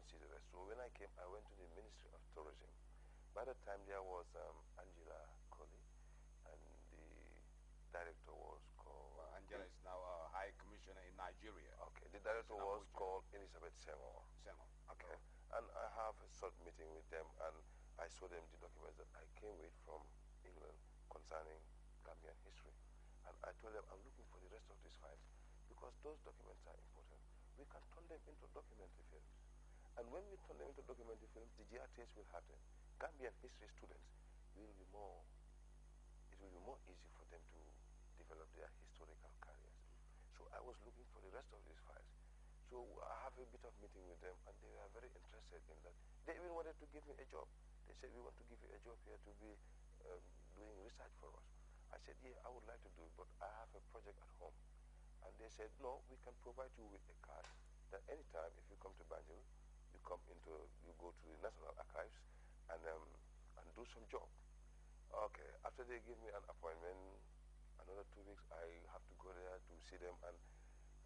don't see the rest. So when I came, I went to the Ministry of Tourism. By the time there was Angela Colley, and the director was called... Well, Angela is now a High Commissioner in Nigeria. Okay, the director was called Elizabeth Senghor. Senghor. Okay, and I have a short meeting with them, and I showed them the documents that I came with from England concerning Gambian history. And I told them I'm looking for the rest of these files because those documents are important. We can turn them into documentary films. And when we turn them into documentary films, the GRTs will happen. Gambian history students will be more, it will be more easy for them to develop their historical careers. So I was looking for the rest of these files. So I have a bit of meeting with them, and they were very interested in that. They even wanted to give me a job. They said, we want to give you a job here to be doing research for us. I said, yeah, I would like to do it, but I have a project at home. And they said, no, we can provide you with a card that anytime if you come to Banjul, you go to the National Archives and do some job. Okay, after they give me an appointment, another 2 weeks, I have to go there to see them, and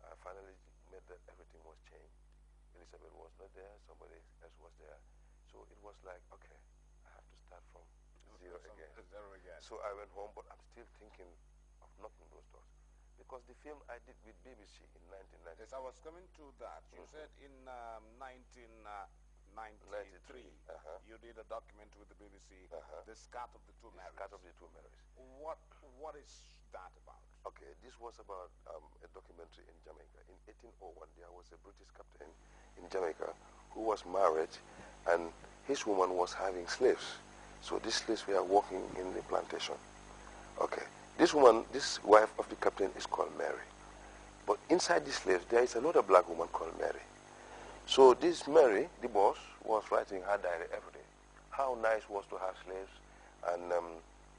I finally met that everything was changed. Elizabeth was not there, somebody else was there. So it was like, okay, I have to start from zero again. So I went home, but I'm still thinking of knocking those doors. Because the film I did with BBC in 1993. Yes, I was coming to that. You said in 1993, you did a document with the BBC, The Scat of the Two Marys. The Scat of the Two Marys. What is that about? Okay, this was about a documentary in Jamaica. In 1801, there was a British captain in Jamaica who was married, and his woman was having slaves. So these slaves were working in the plantation. Okay. This woman, this wife of the captain is called Mary. But inside the slaves, there is another black woman called Mary. So this Mary, the boss, was writing her diary every day. How nice it was to have slaves, and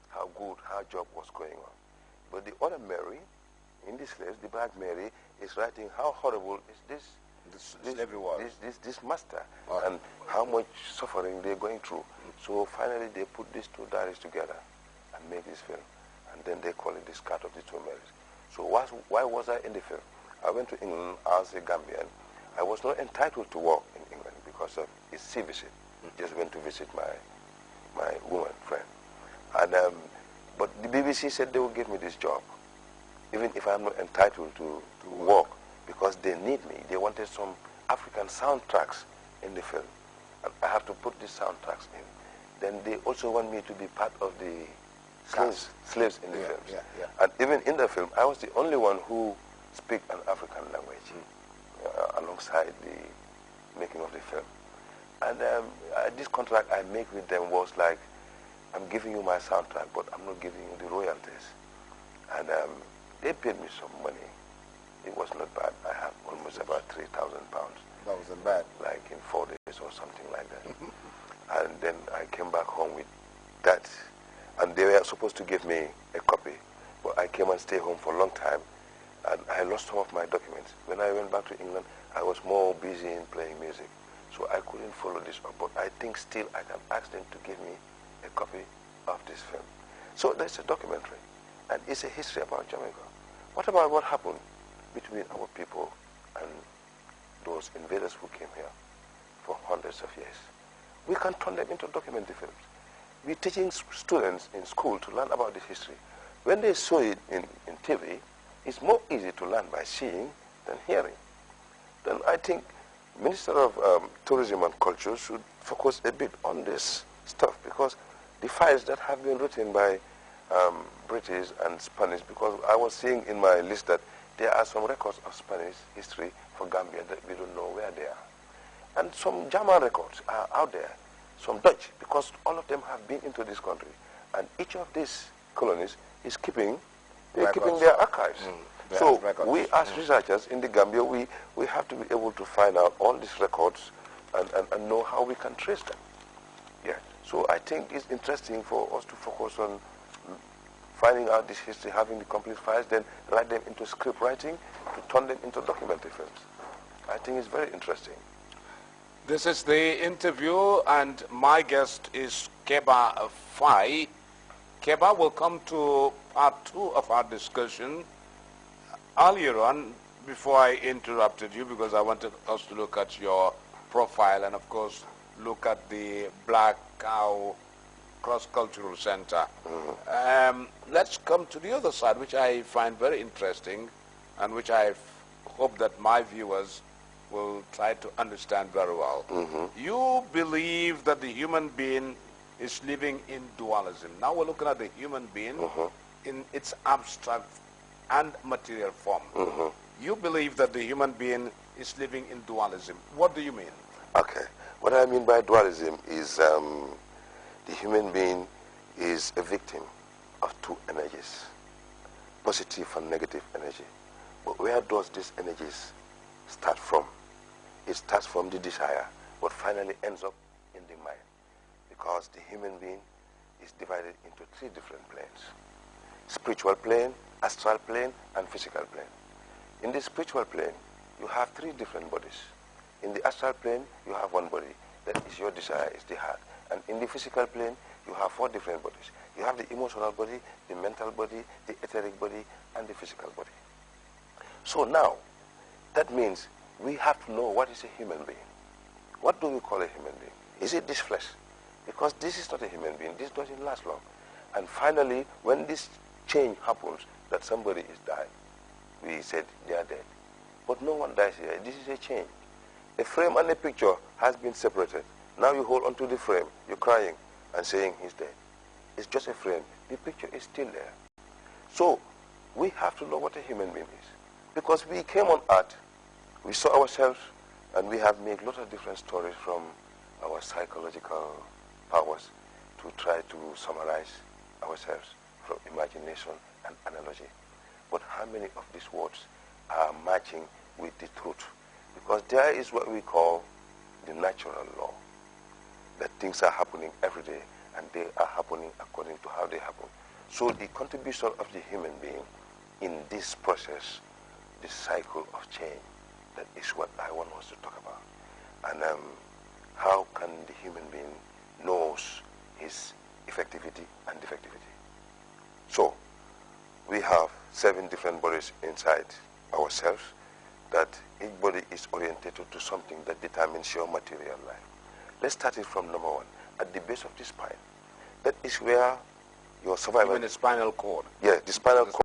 how good her job was going on. But the other Mary, in the slaves, the black Mary, is writing how horrible is this master, and how much suffering they're going through. So finally they put these two diaries together and make this film. And then they call it The Scat of the Two Marys. So why was I in the film? I went to England as a Gambian. I was not entitled to work in England because of a sea visit. Just went to visit my woman friend. And but the BBC said they would give me this job, even if I'm not entitled to work, because they need me. They wanted some African soundtracks in the film, and I have to put these soundtracks in. Then they also want me to be part of the slaves in the films. And even in the film, I was the only one who speak an African language alongside the making of the film. And this contract I make with them was like, I'm giving you my soundtrack, but I'm not giving you the royalties. And they paid me some money. It was not bad. I have almost about £3,000. That wasn't bad. Like in 4 days or something like that. And then I came back home with that. And they were supposed to give me a copy, but I came and stayed home for a long time, and I lost some of my documents. When I went back to England, I was more busy in playing music, so I couldn't follow this up. But I think still I can ask them to give me a copy of this film. So there's a documentary, and it's a history about Jamaica. What about what happened between our people and those invaders who came here for hundreds of years? We can turn them into documentary films. We're teaching students in school to learn about this history. When they saw it in TV, it's more easy to learn by seeing than hearing. Then I think Minister of Tourism and Culture should focus a bit on this stuff, because the files that have been written by British and Spanish, because I was seeing in my list that there are some records of Spanish history for Gambia that we don't know where they are. And some German records are out there. Some Dutch, because all of them have been into this country, and each of these colonies is keeping their archives. So we as researchers in the Gambia, we have to be able to find out all these records and know how we can trace them. Yeah. So I think it's interesting for us to focus on finding out this history, having the complete files, then write them into script writing to turn them into documentary films. I think it's very interesting. This is the interview, and my guest is Keba Fai. Keba will come to part 2 of our discussion. Earlier on, before I interrupted you, because I wanted us to look at your profile and, of course, look at the Black Cow Cross-Cultural Center. Let's come to the other side, which I find very interesting and which I hope that my viewers will try to understand very well. You believe that the human being is living in dualism. Now we're looking at the human being in its abstract and material form. You believe that the human being is living in dualism. What do you mean? Okay. What I mean by dualism is the human being is a victim of two energies, positive and negative energy. But where does these energies start from? It starts from the desire, but finally ends up in the mind. Because the human being is divided into three different planes: spiritual plane, astral plane, and physical plane. In the spiritual plane, you have three different bodies. In the astral plane, you have one body. That is your desire, is the heart. And in the physical plane, you have four different bodies. You have the emotional body, the mental body, the etheric body, and the physical body. So now, that means we have to know what is a human being. What do we call a human being? Is it this flesh? Because this is not a human being. This doesn't last long. And finally, when this change happens, that somebody is dying, we said they are dead. But no one dies here. This is a change. A frame and a picture has been separated. Now you hold onto the frame, you're crying and saying he's dead. It's just a frame. The picture is still there. So we have to know what a human being is. Because we came on earth, we saw ourselves, and we have made a lot of different stories from our psychological powers to try to summarize ourselves from imagination and analogy. But how many of these words are matching with the truth? Because there is what we call the natural law, that things are happening every day, and they are happening according to how they happen. So the contribution of the human being in this process, this cycle of change, that is what I want us to talk about. And how can the human being knows his effectivity and defectivity? So we have 7 different bodies inside ourselves, that each body is oriented to something that determines your material life. Let's start it from number 1, at the base of the spine. That is where your survival... Even the spinal cord. Yeah, the spinal cord.